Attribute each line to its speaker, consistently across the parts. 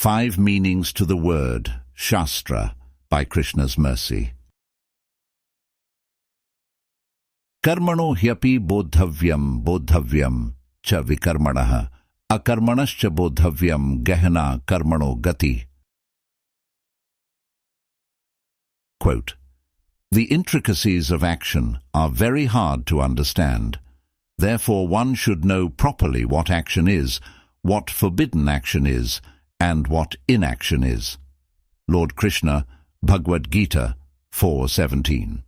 Speaker 1: 5 Meanings to the Word, Shastra, by Krishna's mercy. Karmano hyapi bodhavyam cha vikarmanaha, akarmanascha bodhavyam gehana karmano gati. Quote, the intricacies of action are very hard to understand. Therefore one should know properly what action is, what forbidden action is, and what inaction is. Lord Krishna, Bhagavad-gita 4:17.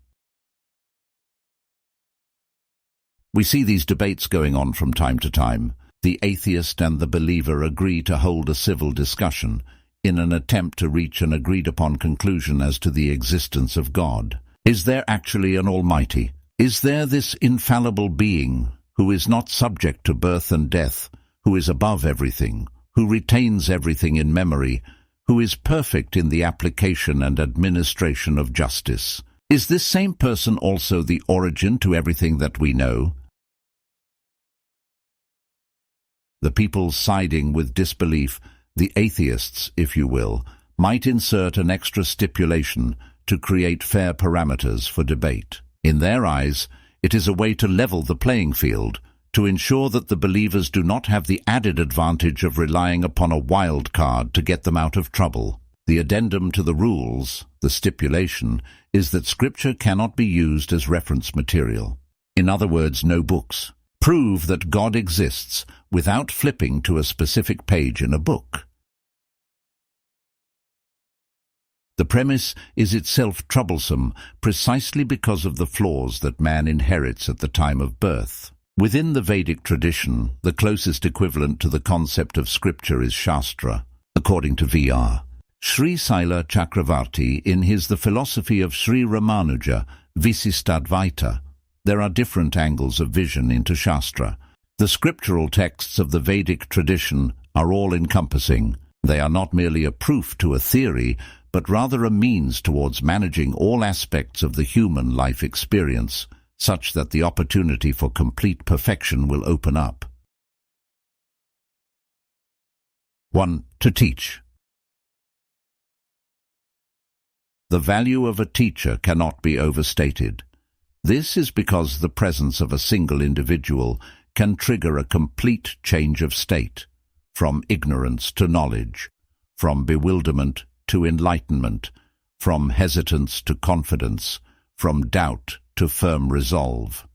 Speaker 1: We see these debates going on from time to time. The atheist and the believer agree to hold a civil discussion in an attempt to reach an agreed-upon conclusion as to the existence of God. Is there actually an Almighty? Is there this infallible being who is not subject to birth and death, who is above everything, who retains everything in memory, who is perfect in the application and administration of justice? Is this same person also the origin to everything that we know? The people siding with disbelief, the atheists, if you will, might insert an extra stipulation to create fair parameters for debate. In their eyes, it is a way to level the playing field, to ensure that the believers do not have the added advantage of relying upon a wild card to get them out of trouble. The addendum to the rules, the stipulation, is that Scripture cannot be used as reference material. In other words, no books. Prove that God exists without flipping to a specific page in a book. The premise is itself troublesome precisely because of the flaws that man inherits at the time of birth. Within the Vedic tradition, the closest equivalent to the concept of Scripture is Shastra, according to V.R. Sri Saila Chakravarti in his The Philosophy of Sri Ramanuja, Visistadvaita. There are different angles of vision into Shastra. The scriptural texts of the Vedic tradition are all-encompassing. They are not merely a proof to a theory, but rather a means towards managing all aspects of the human life experience, such that the opportunity for complete perfection will open up. 1. To teach. The value of a teacher cannot be overstated. This is because the presence of a single individual can trigger a complete change of state, from ignorance to knowledge, from bewilderment to enlightenment, from hesitance to confidence, from doubt to firm resolve.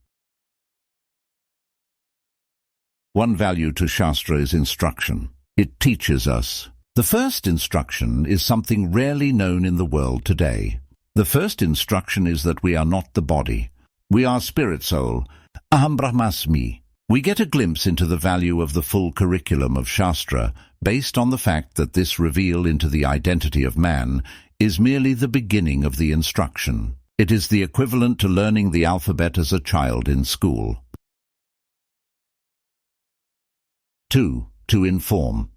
Speaker 1: One value to Shastra is instruction. It teaches us. The first instruction is something rarely known in the world today. The first instruction is that we are not the body. We are spirit soul, aham brahmasmi. We get a glimpse into the value of the full curriculum of Shastra based on the fact that this reveal into the identity of man is merely the beginning of the instruction. It is the equivalent to learning the alphabet as a child in school. 2. To inform.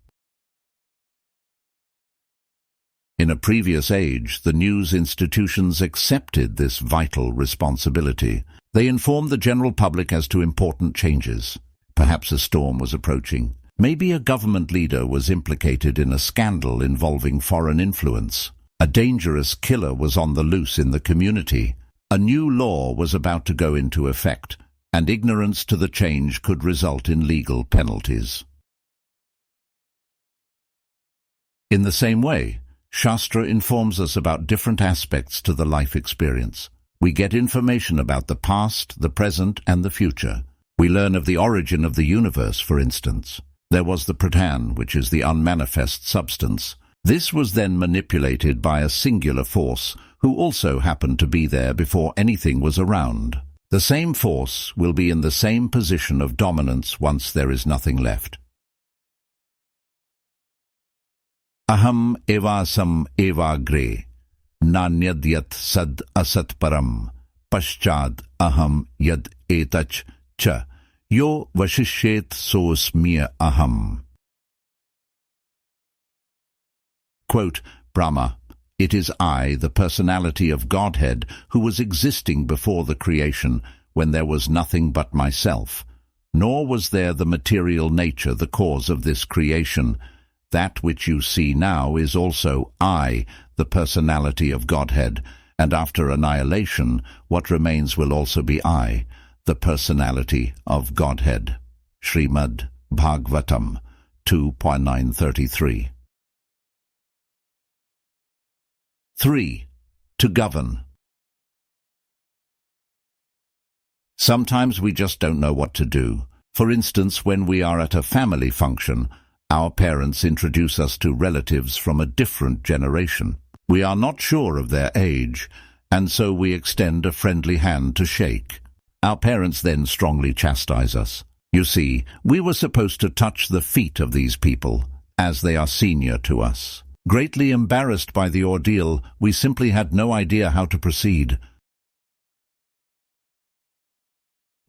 Speaker 1: In a previous age, the news institutions accepted this vital responsibility. They informed the general public as to important changes. Perhaps a storm was approaching. Maybe a government leader was implicated in a scandal involving foreign influence. A dangerous killer was on the loose in the community. A new law was about to go into effect, and ignorance to the change could result in legal penalties. In the same way, Shastra informs us about different aspects to the life experience. We get information about the past, the present, and the future. We learn of the origin of the universe, for instance. There was the pradhan, which is the unmanifest substance. This was then manipulated by a singular force, who also happened to be there before anything was around. The same force will be in the same position of dominance once there is nothing left. Aham evasam evagre, nanyadyat sad asat param, paschad aham yad etach cha, yo vashishet sosmya aham. Quote, Brahma, it is I, the personality of Godhead, who was existing before the creation, when there was nothing but myself. Nor was there the material nature the cause of this creation. That which you see now is also I, the personality of Godhead, and after annihilation, what remains will also be I, the personality of Godhead. Srimad Bhagavatam 2.933. 3. To govern. Sometimes we just don't know what to do. For instance, when we are at a family function, our parents introduce us to relatives from a different generation. We are not sure of their age, and so we extend a friendly hand to shake. Our parents then strongly chastise us. You see, we were supposed to touch the feet of these people, as they are senior to us. Greatly embarrassed by the ordeal, we simply had no idea how to proceed.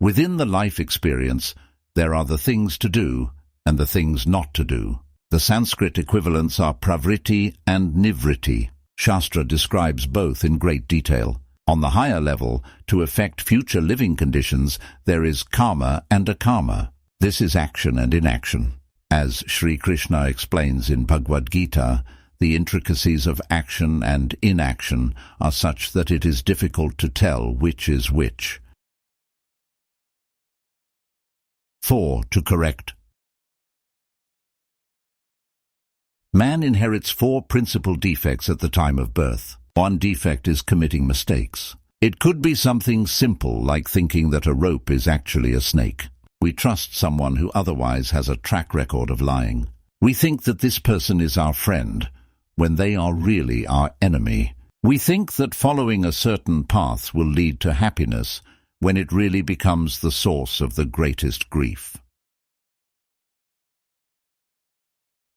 Speaker 1: Within the life experience, there are the things to do and the things not to do. The Sanskrit equivalents are pravritti and nivritti. Shastra describes both in great detail. On the higher level, to affect future living conditions, there is karma and akarma. This is action and inaction. As Sri Krishna explains in Bhagavad-gita, the intricacies of action and inaction are such that it is difficult to tell which is which. 4. To correct. Man inherits 4 principal defects at the time of birth. One defect is committing mistakes. It could be something simple like thinking that a rope is actually a snake. We trust someone who otherwise has a track record of lying. We think that this person is our friend when they are really our enemy. We think that following a certain path will lead to happiness when it really becomes the source of the greatest grief.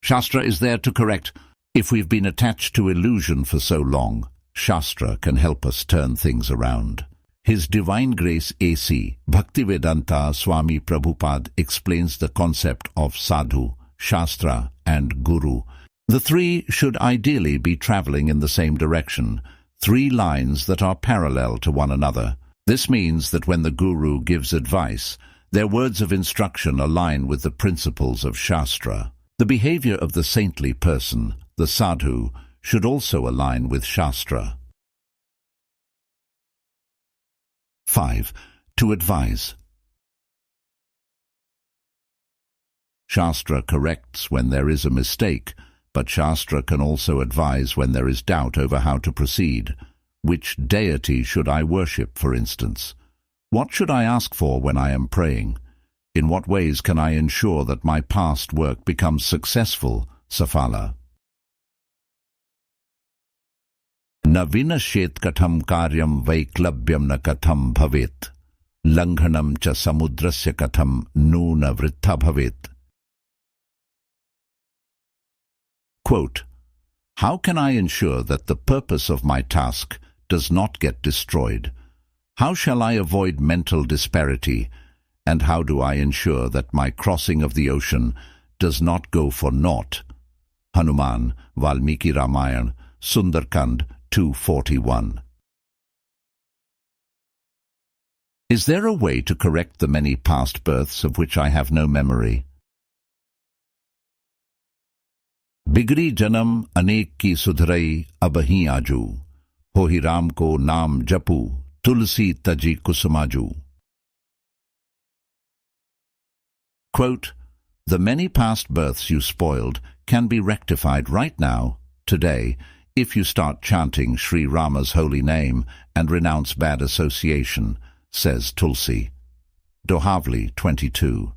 Speaker 1: Shastra is there to correct. If we've been attached to illusion for so long, Shastra can help us turn things around. His Divine Grace A.C. Bhaktivedanta Swami Prabhupada explains the concept of sadhu, Shastra and Guru. The 3 should ideally be traveling in the same direction, 3 lines that are parallel to one another. This means that when the Guru gives advice, their words of instruction align with the principles of Shastra. The behavior of the saintly person, the sadhu, should also align with Shastra. 5. To advise. Shastra corrects when there is a mistake, but Shastra can also advise when there is doubt over how to proceed. Which deity should I worship, for instance? What should I ask for when I am praying? In what ways can I ensure that my past work becomes successful, safala? Na vinashet katham karyam vaiklabyam na katham bhavet. Langhanam cha samudrasya katham nuna vrittha bhavet. Quote, how can I ensure that the purpose of my task does not get destroyed? How shall I avoid mental disparity? And how do I ensure that my crossing of the ocean does not go for naught? Hanuman, Valmiki Ramayana, Sundarkand 241. Is there a way to correct the many past births of which I have no memory? Bigri janam anek ki sudharai abahi aju, hohi ram ko naam japu, tulsi taji kusumaju. Quote, the many past births you spoiled can be rectified right now, today, if you start chanting Sri Rama's holy name and renounce bad association, says Tulsi. Dohavli 22.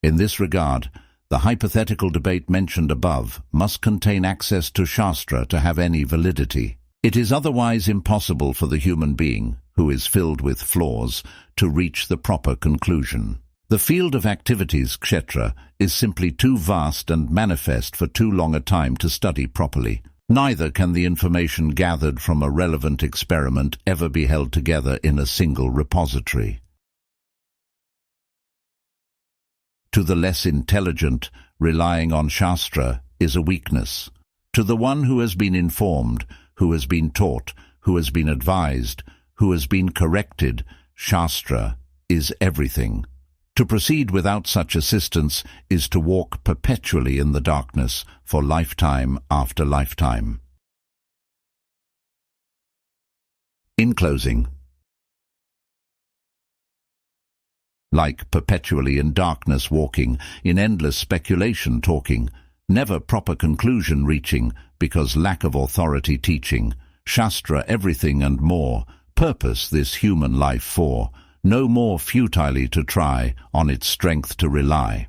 Speaker 1: In this regard, the hypothetical debate mentioned above must contain access to Shastra to have any validity. It is otherwise impossible for the human being, who is filled with flaws, to reach the proper conclusion. The field of activities, kshetra, is simply too vast and manifest for too long a time to study properly. Neither can the information gathered from a relevant experiment ever be held together in a single repository. To the less intelligent, relying on Shastra is a weakness. To the one who has been informed, who has been taught, who has been advised, who has been corrected, Shastra is everything. To proceed without such assistance is to walk perpetually in the darkness for lifetime after lifetime. In closing, like perpetually in darkness walking, in endless speculation talking, never proper conclusion reaching, because lack of authority teaching, Shastra everything and more, purpose this human life for, no more futilely to try, on its strength to rely.